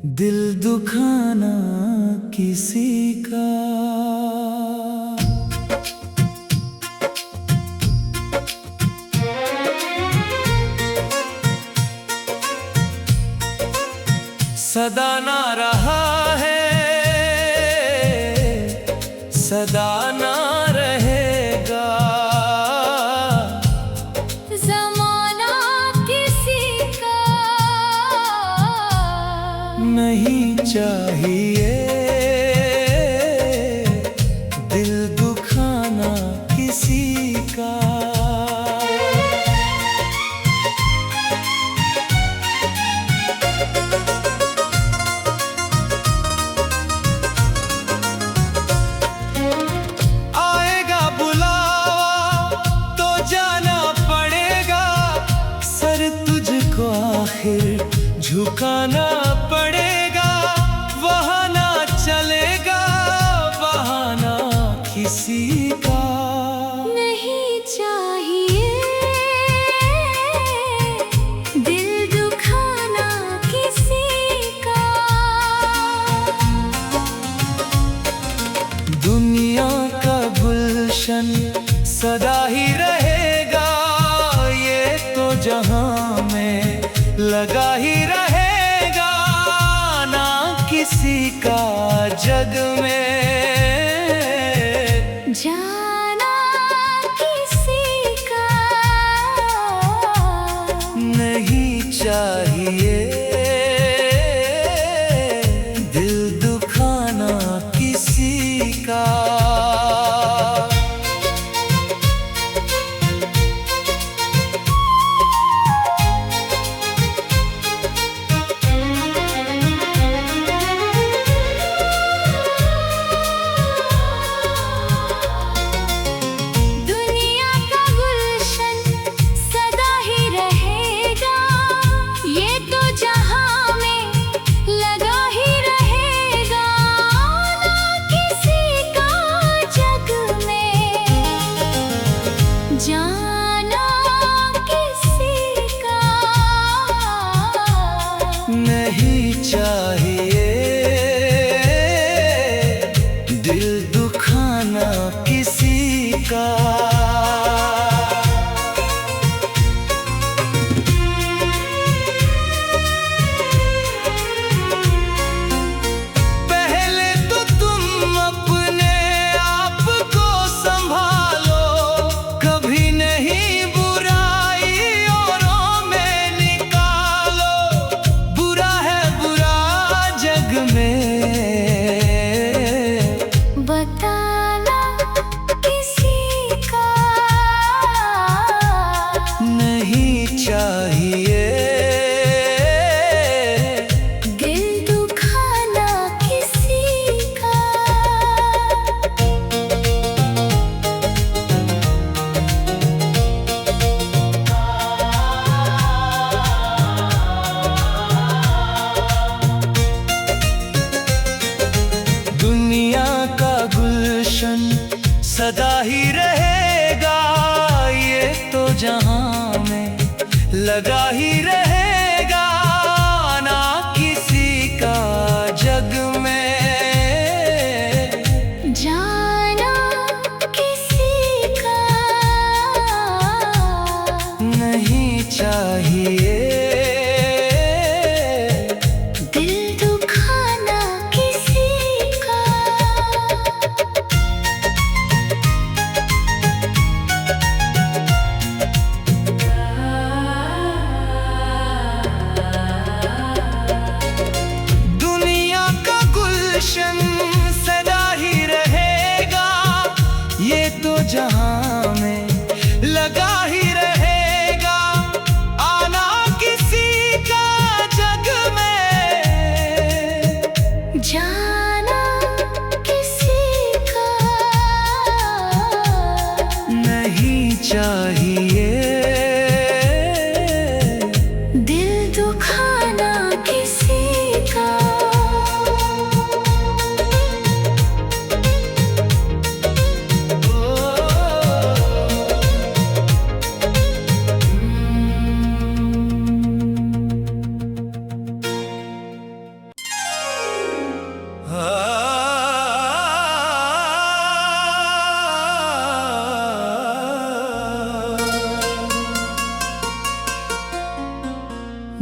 दिल दुखाना किसी का। सदा ना रहा है, सदा ना रहेगा। ज़माना किसी का नहीं चाहिए दिल दुखाना किसी का। आएगा बुलावा तो जाना पड़ेगा, सर तुझको आखिर झुकाना पड़ेगा। वहाँ ना चलेगा बहाना किसी का। नहीं चाहिए दिल दुखाना किसी का। दुनिया का गुलशन सदा ही रहेगा, ये तो जहां में लगा ही रहेगा। ना किसी का जग में जाना किसी का नहीं चाहिए दिल दुखाना किसी का। दुनिया का गुलशन सदा ही रहेगा, ये तो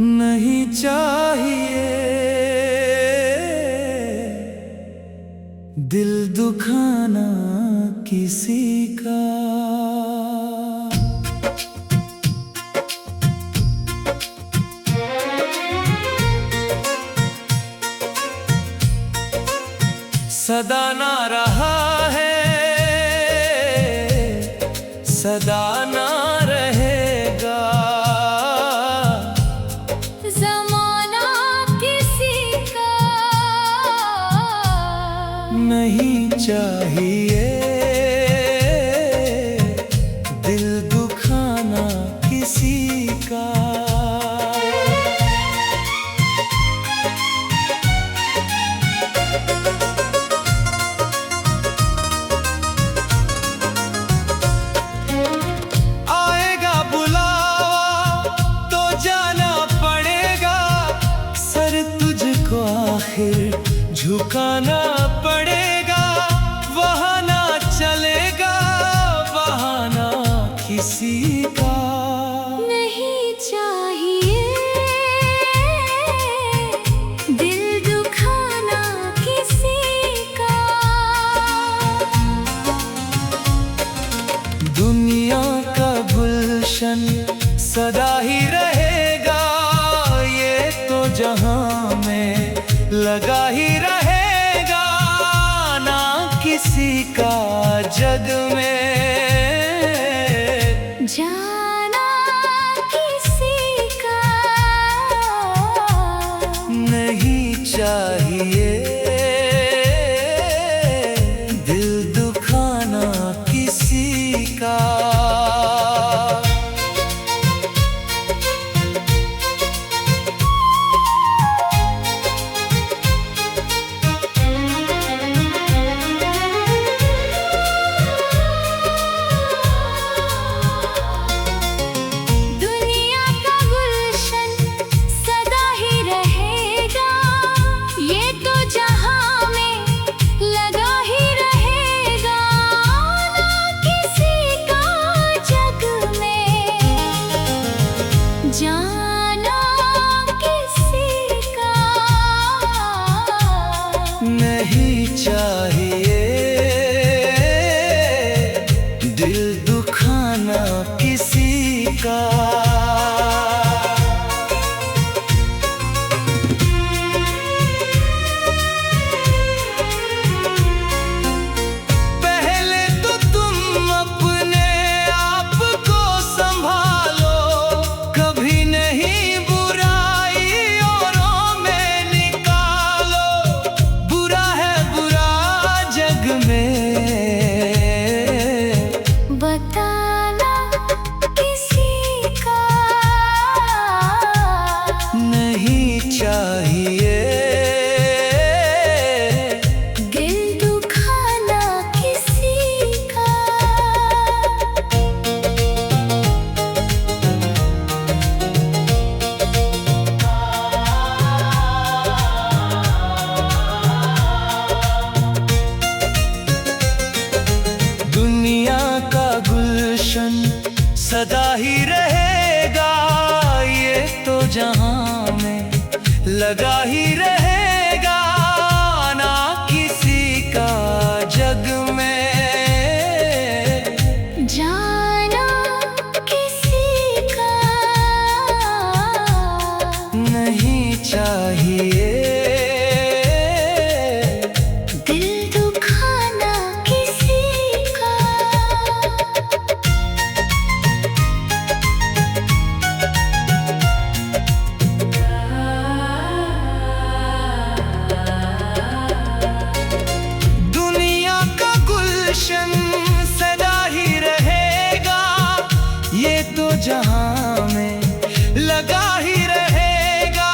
नहीं चाहिए दिल दुखाना किसी का। सदा ना रहा है, सदा ना रहेगा, ज़माना किसी का नहीं चाहिए दिल दुखाना किसी का। आएगा बुलावा तो जाना पड़ेगा, सर तुझको आखिर झुकाना पड़ेगा। वहाँ ना चलेगा बहाना किसी का। नहीं चाहिए दिल दुखाना किसी का। दुनिया का गुलशन सदा ही रहेगा, ये तो जहां में लगा ही रहेगा। ना किसी का जग में जाना किसी का नहीं चाहिए दिल दुखाना किसी का। दुनिया का गुलशन सदा ही रहेगा, ये तो जहां में लगा ही रहेगा। ना किसी का जग में जाना किसी का नहीं चाहिए दिल दुखाना किसी का। पहले तो तुम अपने आप को संभालो, कभी नहीं बुराई औरों में निकालो। बुरा है बुरा जग में बताना किसी का नहीं चाहिए दिल दुखाना किसी का। दुनिया का गुलशन सदा ही रहेगा, ये तो जहां में लगा ही रहेगा। ना किसी का जग में जाना किसी का नहीं चाहिए दिल दुखाना किसी का। दुनिया का गुलशन सदा ही रहेगा, ये तो जहां में लगा ही रहेगा।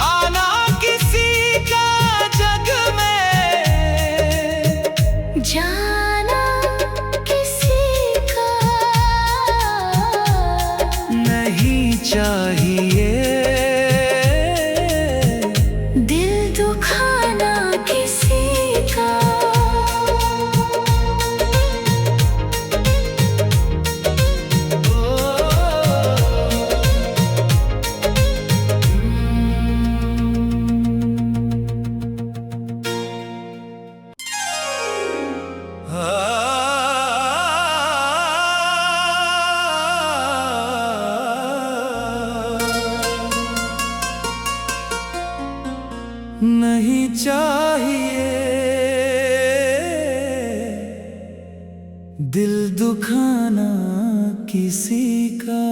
आना किसी का जग में जाना किसी का नहीं चाहिए दिल दुखाना किसी। नहीं चाहिए दिल दुखाना किसी का।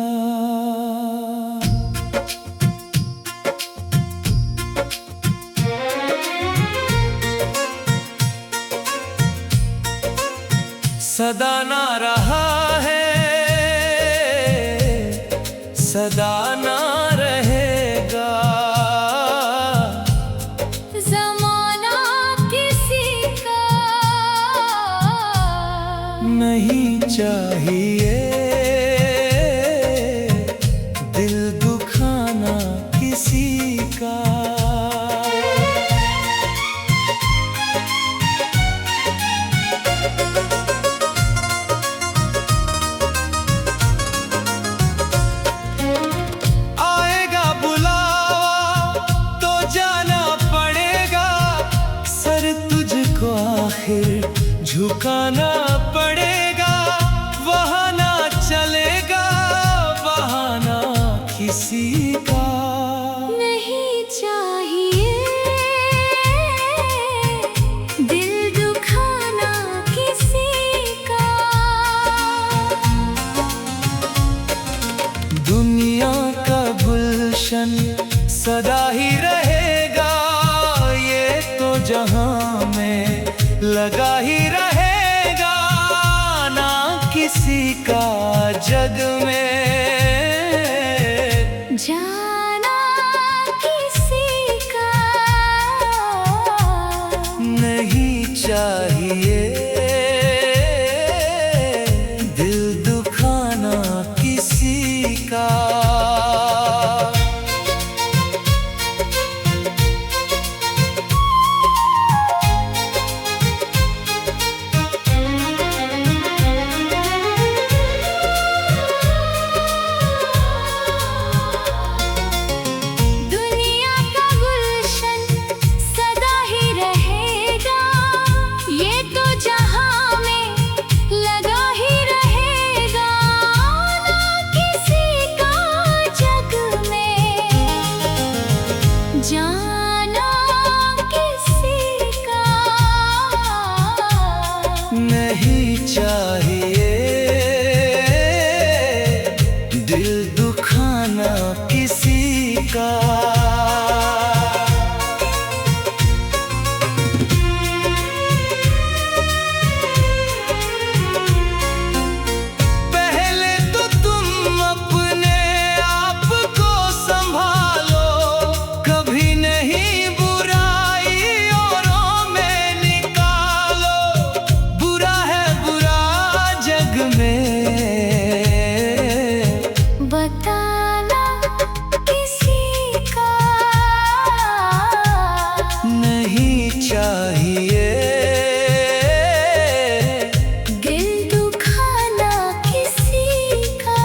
सदा ना रहा है, सदा ना रहेगा, ज़माना किसी का नहीं चाहिए दिल दुखाना किसी का। आएगा बुलावा तो जाना पड़ेगा, सर तुझको आखिर झुकाना पड़ेगा। वहाँ ना चलेगा बहाना किसी का। नहीं चाहिए दिल दुखाना किसी का। दुनिया का गुलशन सदा ही रहेगा, ये तो जहां में लगा ही रहेगा। ना किसी का जग में जाना किसी का नहीं चाहिए दिल दुखाना किसी का। दुनिया का गुलशन सदा ही रहेगा, ये तो जहां में लगा ही रहेगा। ना किसी का जग में जाना किसी का नहीं चाहिए दिल दुखाना किसी का। पहले तो तुम अपने आप को संभालो, कभी नहीं बुराई औरों में निकालो। बुरा है बुरा जग में बताना किसी का नहीं चाहिए दिल दुखाना किसी का।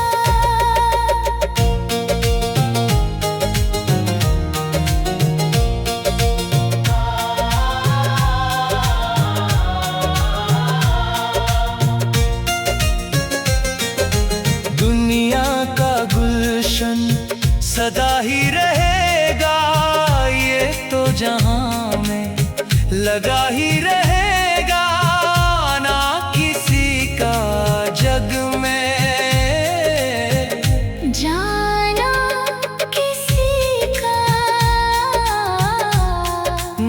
दुनिया का गुलशन सदा ही रहेगा, ये तो जहां में लगा ही रहेगा। ना किसी का जग में जाना किसी का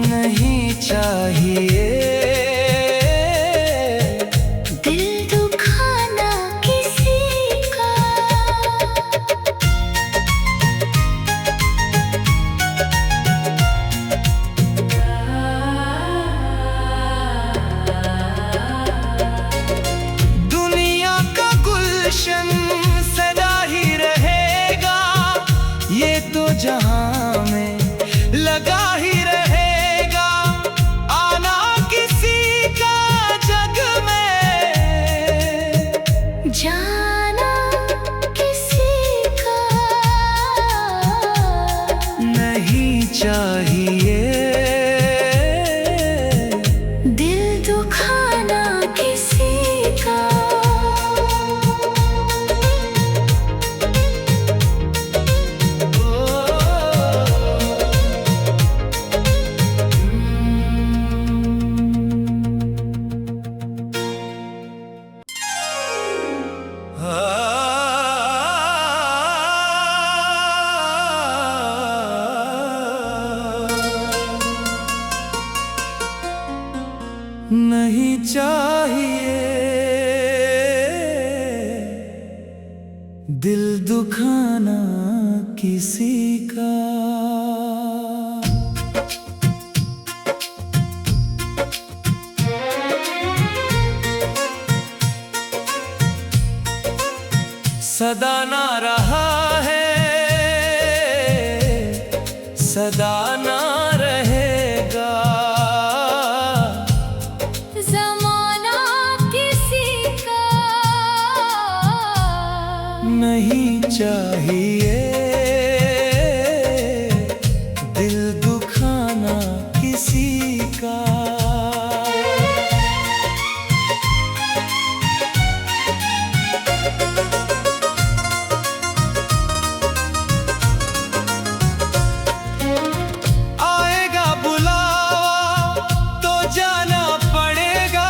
नहीं चाहिए दिल दुखाना किसी का। दुनिया का गुलशन सदा ही रहेगा, ये तो जहां में लगा ही रहेगा। आना किसी का जग में जाना किसी का नहीं चाहिए दिल दुखाना किसी का। नहीं चाहिए दिल दुखाना किसी का। सदा ना रहा है, सदा ना रहेगा, ज़माना किसी का नहीं चाहिए दिल दुखाना किसी का। आएगा बुलावा तो जाना पड़ेगा,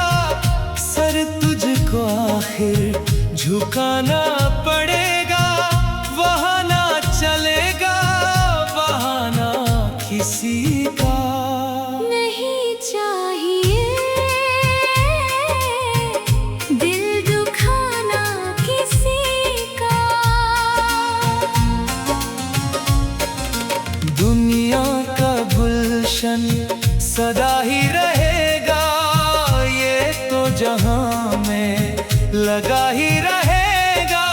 सर तुझको आखिर झुकाना पड़ेगा। वहाँ ना चलेगा बहाना किसी का। नहीं चाहिए दिल दुखाना किसी का। दुनिया का गुलशन सदा ही रहेगा, ये तो जहां में लगा ही रहेगा,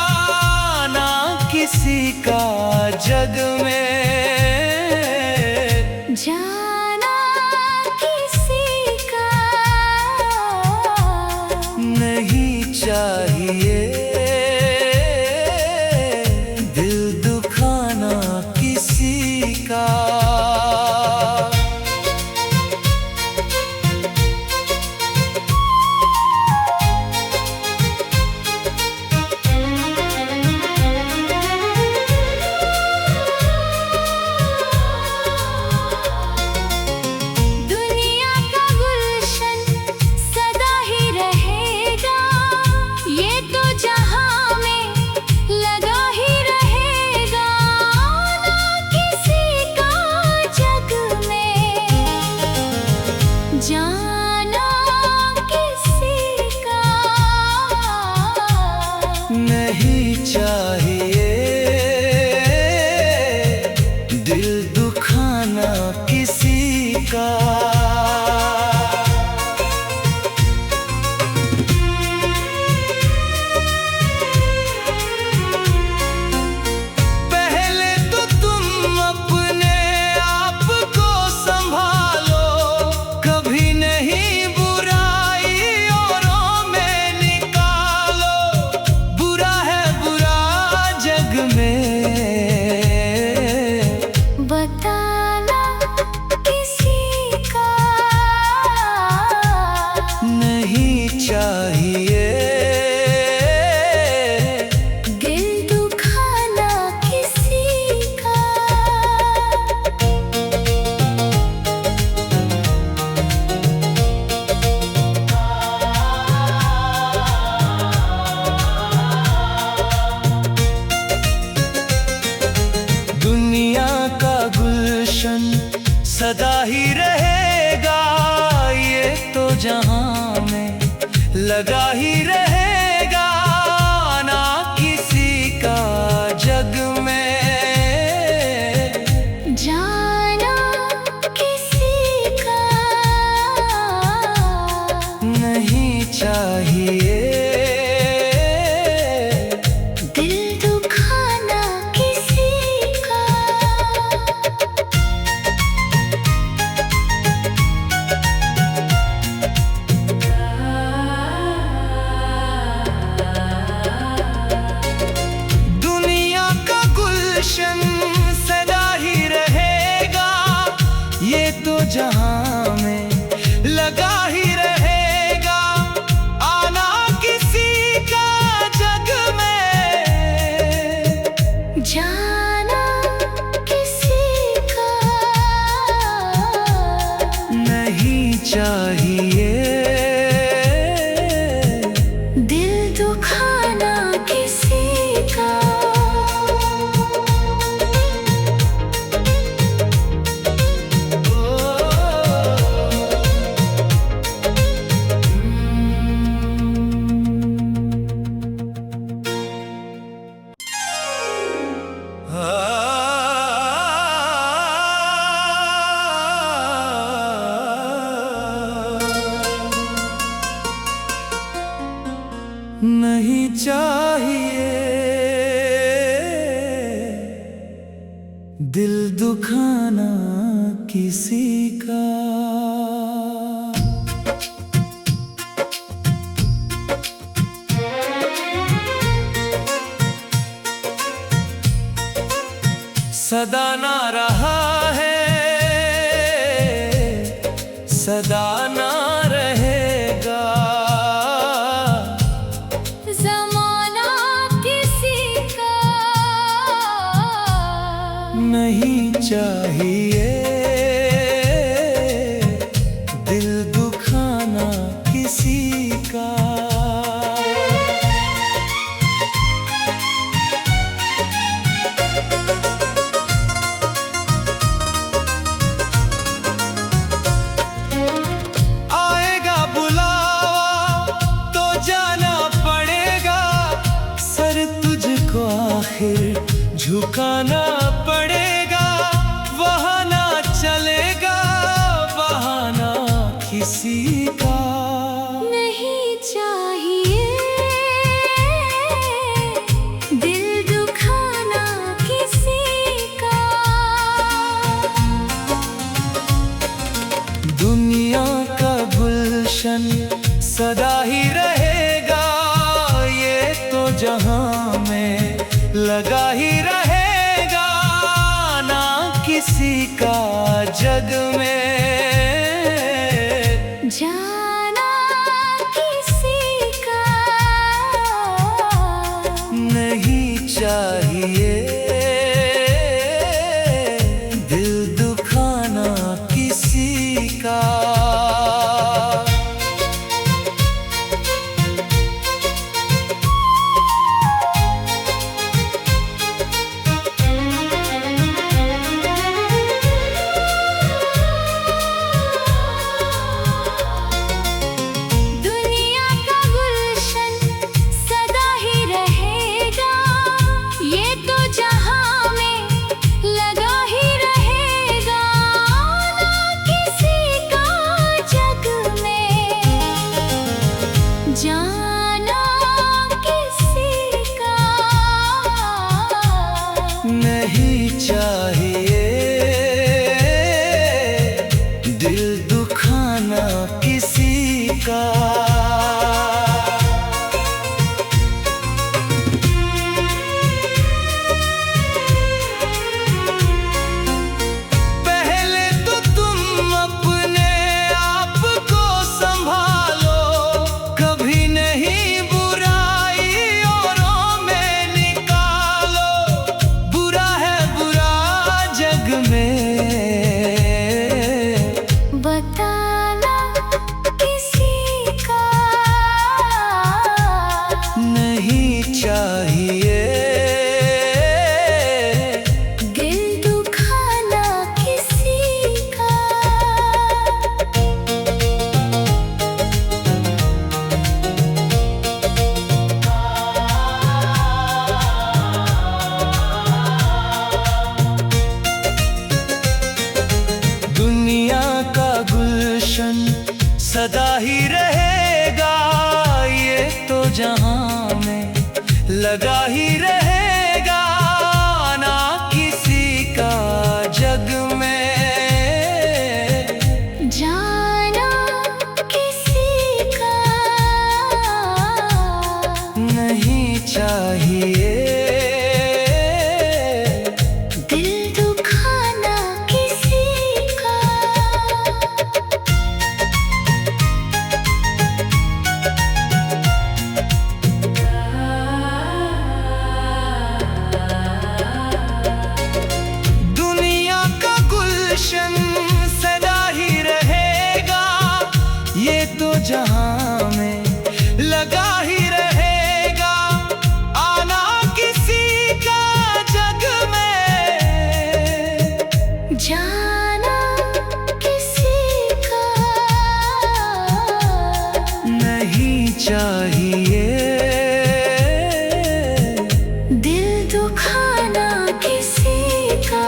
ना किसी का जग में जाना किसी का नहीं चाहिए दिल दुखाना किसी का। दुनिया का गुलशन सदा ही रहेगा, ये तो जहां में लगा ही रहेगा, ना किसी का जग में जाना किसी का। नहीं चाहिए दिल दुखाना किसी का। पहले तो तुम अपने आप को संभालो, कभी नहीं बुराई औरों में निकालो। बुरा है बुरा जग में बताना किसी का नहीं चाहिए दिल दुखाना किसी का। दुनिया का गुलशन सदा ही रहेगा, ये तो जहां में लगा ही रहेगा, ना किसी का जग में जाना किसी का नहीं चाहिए दिल दुखाना किसी का। दुनिया का गुलशन सदा ही रहेगा, ये तो जहां में लगा ही रहेगा, आना किसी का जग में जाना किसी का नहीं चाहिए दिल दुखाना किसी का। दिल दुखाना किसी का। सदा ना रहा है, सदा ना रहेगा। ज़माना किसी का नहीं चाहिए दिल दुखाना किसी का। झुकाना पड़ेगा, वहाँ ना चलेगा बहाना किसी का। नहीं चाहिए दिल दुखाना किसी का। दुनिया का गुलशन सदा ही रहेगा, ये तो जहां में लगा ही रहेगा। ना किसी का जग में जाना किसी का नहीं चाहिए दिल दुखाना किसी का। जाना किसी का नहीं चाहिए दिल दुखाना किसी का। पहले तो तुम अपने आप को संभालो, कभी नहीं बुराई औरों में निकालो। बुरा है बुरा जग में बताना किसी का नहीं चाहिए दिल दुखाना किसी का। दुनिया का गुलशन सदा ही रहेगा, ये तो जहां में लगा ही रहेगा। ना किसी का जग में जाना किसी का नहीं चाहिए दिल दुखाना किसी का। दुनिया का गुलशन सदा ही रहेगा, ये तो जहां में लगा ही रहेगा। आना किसी का जग में जाना किसी का नहीं चाहिए दिल दुखाना किसी का।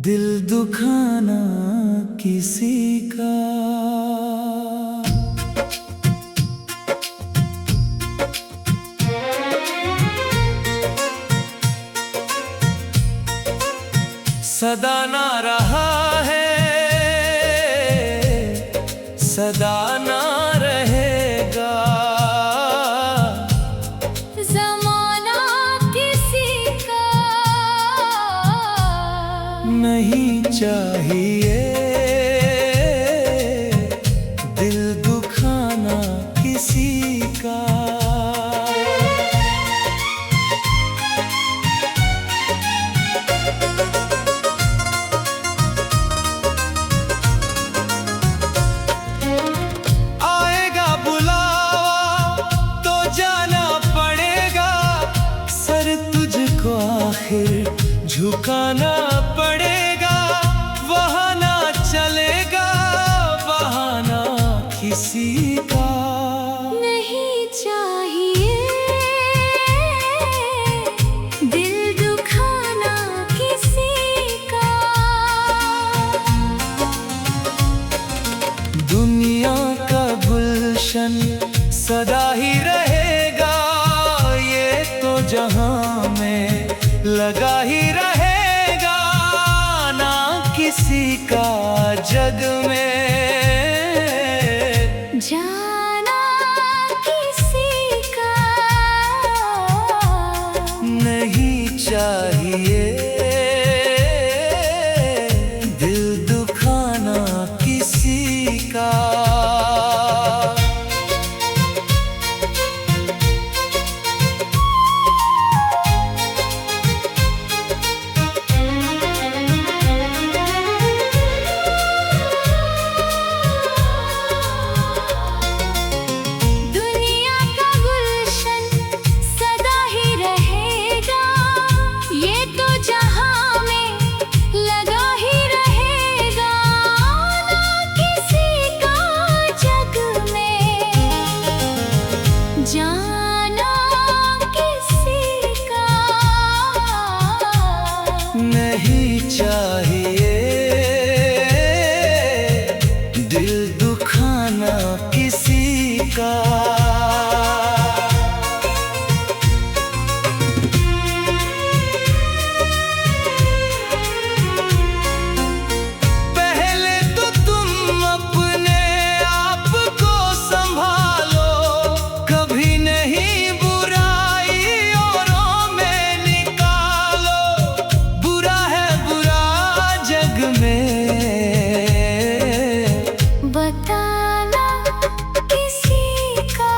दिल दुखाना किसी का। सदा ना रहा है, सदा ना रहेगा। ज़माना किसी का नहीं चाहिए दिल दुखाना किसी का। आएगा बुलावा तो जाना पड़ेगा, सर तुझको आखिर झुकाना पड़ेगा। वहाँ ना चलेगा बहाना किसी का। नहीं चाहिए दिल दुखाना किसी का। दुनिया का गुलशन सदा ही रहेगा, ये तो जहां में लगा ही रहेगा। ना किसी का जग में जाना किसी का नहीं चाहिए दिल दुखाना किसी का। दुनिया का गुलशन सदा ही रहेगा, ये तो जहां में लगा ही रहेगा। ना किसी का जग में जाना किसी का नहीं चाहिए दिल दुखाना किसी का। पहले तो तुम अपने आप को संभालो, कभी नहीं बुराई औरों में निकालो। बुरा है बुरा जग में बताना किसी का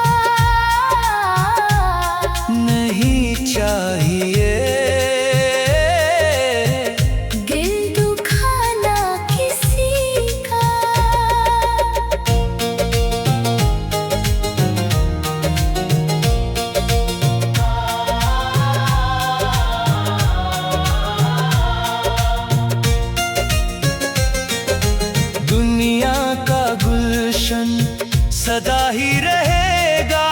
नहीं चाहिए दिल दुखाना किसी का। दुनिया का गुलशन सदा ही रहेगा,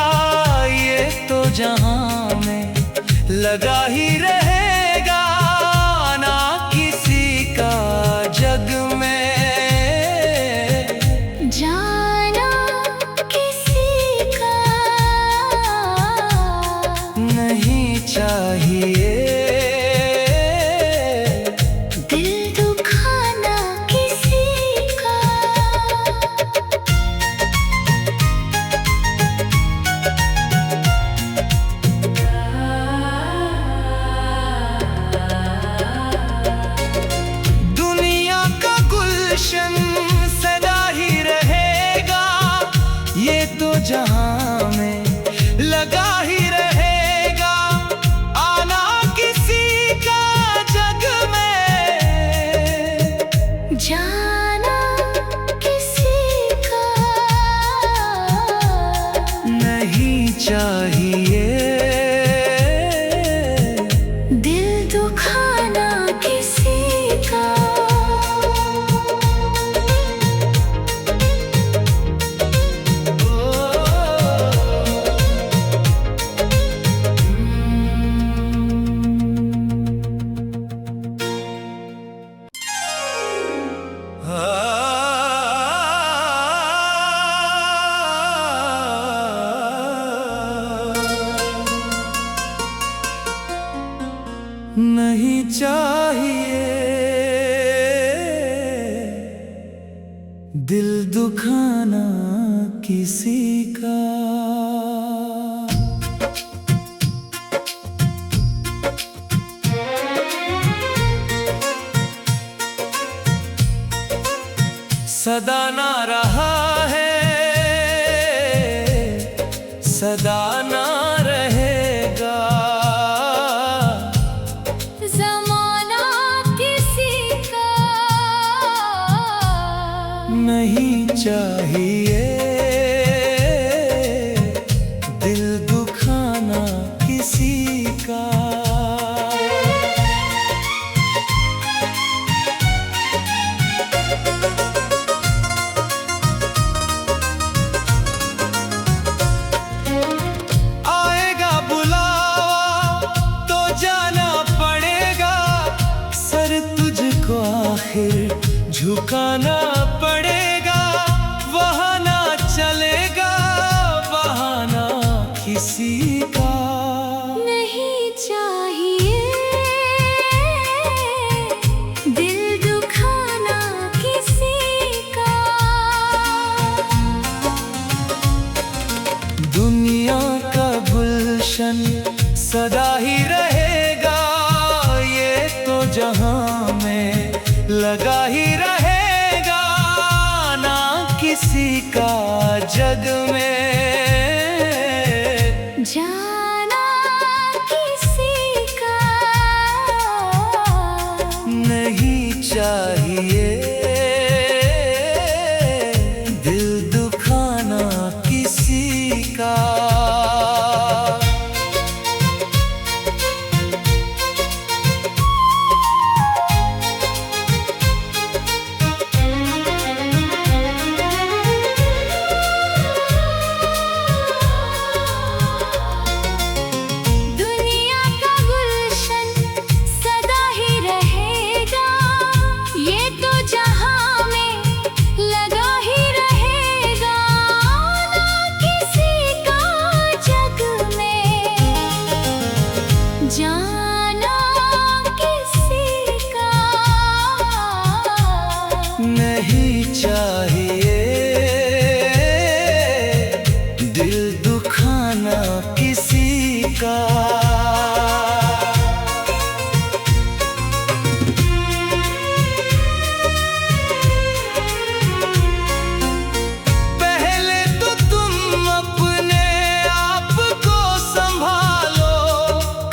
ये तो जहां में लगा ही रहेगा। ना किसी का जग में जाना किसी का नहीं चाहिए दिल दुखाना किसी का। दिल दुखाना किसी का। सदा ना रहा है, सदा ना रहेगा। ज़माना किसी का नहीं चाहिए दिल दुखाना किसी का। आएगा बुलावा तो जाना पड़ेगा, सर तुझको आखिर झुकाना पड़ेगा। वहाँ ना चलेगा बहाना किसी का। नहीं चाहिए दिल दुखाना किसी का। दुनिया का गुलशन सदा ही रहेगा, ये तो जहां में लगा ही रहेगा। ना किसी का जग में जाना किसी का नहीं चाहिए दिल दुखाना किसी का। दुनिया का गुलशन सदा ही रहेगा, ये तो जहां में लगा ही रहेगा। ना किसी का जग में जाना किसी का नहीं चाहिए दिल दुखाना किसी का। पहले तो तुम अपने आप को संभालो,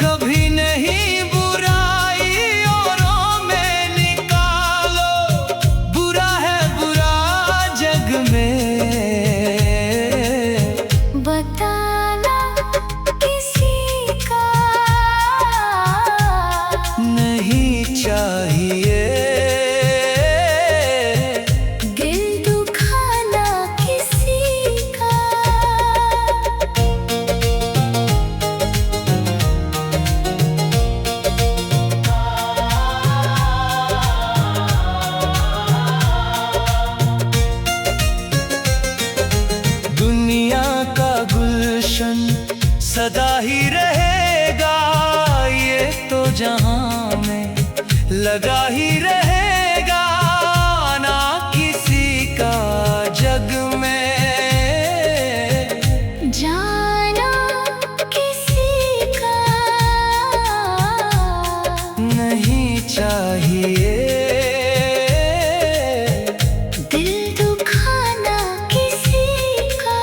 कभी नहीं बुराई औरों में निकालो। बुरा है बुरा जग में बताना किसी का नहीं चाहिए दिल दुखाना किसी का। दुनिया का गुलशन सदा ही रहेगा, ये तो जहां में लगा ही रहेगा। ना किसी का जग में जाना किसी का नहीं चाहिए दिल दुखाना किसी का।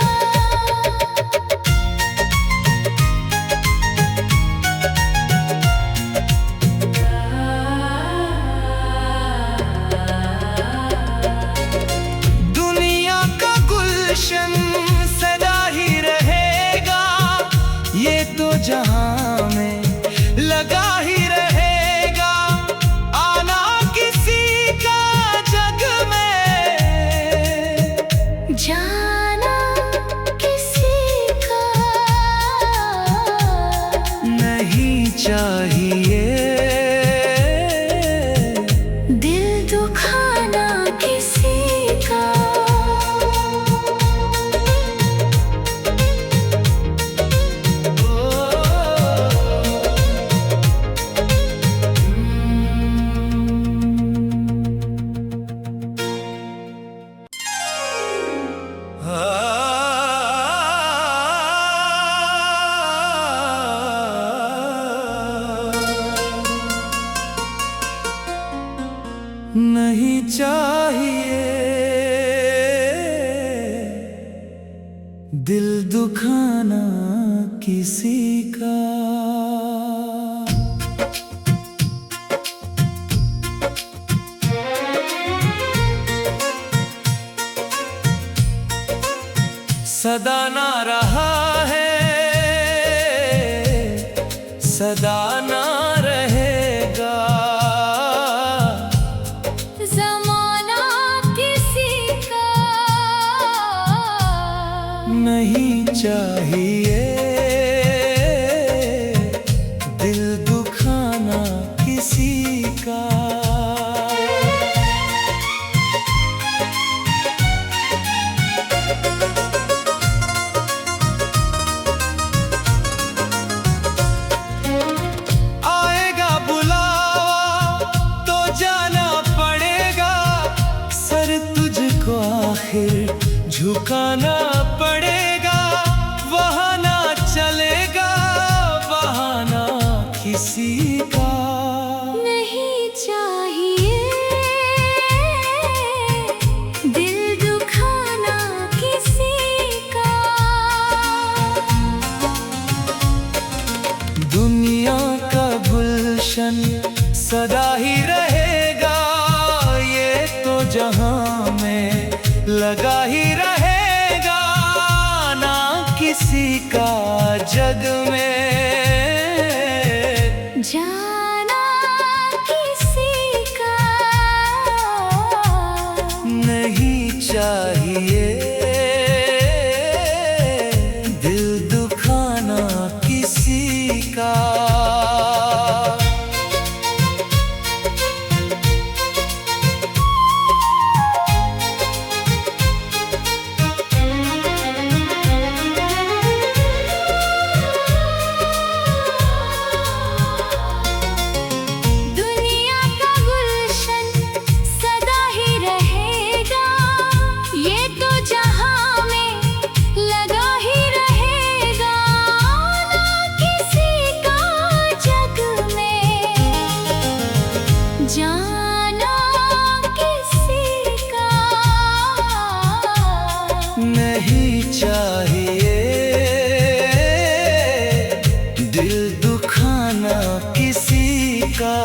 दुनिया का गुलशन सदा ही रहेगा, ये तो जहां में लगा ही रहेगा। आना नहीं चाहिए दिल दुखाना किसी का। सदा ना रहा है, सदा ना रहेगा, ज़माना किसी का नहीं चाहिए दिल दुखाना किसी का। आएगा बुलावा तो जाना पड़ेगा, सर तुझको आखिर झुकाना पड़ेगा। वहाँ ना चलेगा बहाना किसी का। नहीं चाहिए दिल दुखाना किसी का। दुनिया का गुलशन सदा ही रहेगा, ये तो जहां में लगा ही रहेगा, ना किसी का जग में जाना किसी का नहीं चाहिए दिल दुखाना किसी का। दुनिया का गुलशन सदा ही रहेगा, ये तो जहां में लगा ही रहेगा, ना किसी का जग में जाना किसी का। नहीं चाहिए दिल दुखाना किसी का।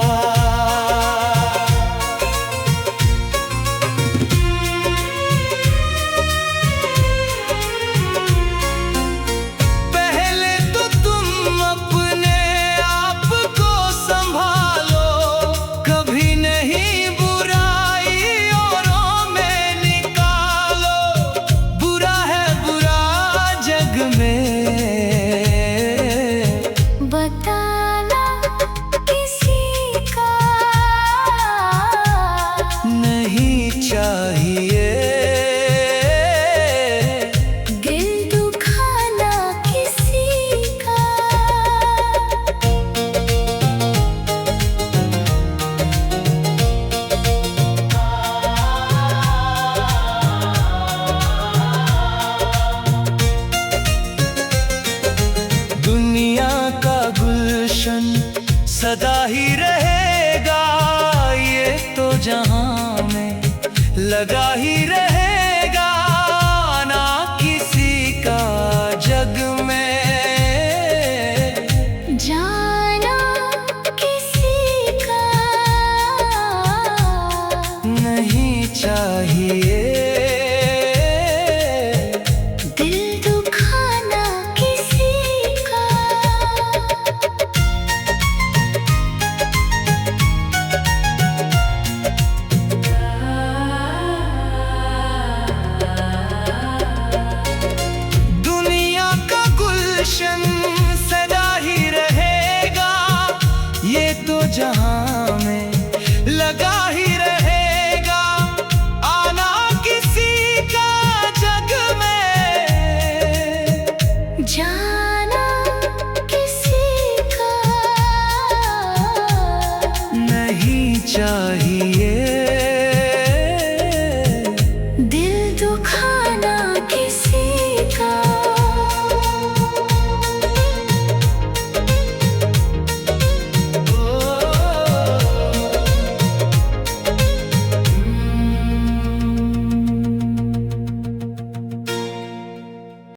पहले तो तुम अपने आप को संभालो, कभी नहीं बुराई औरों में निकालो। बुरा है बुरा जग में बताना किसी का नहीं चाहिए दिल दुखाना किसी का। दुनिया का गुलशन सदा ही रहेगा, ये तो जहां में लगा ही रहेगा, ना किसी का जग में जाना किसी का नहीं चाहिए दिल दुखाना किसी का। दुनिया का गुलशन सदा ही रहेगा, ये तो जहां में लगा ही रहेगा, आना किसी का जग में जाना किसी का नहीं चाहिए।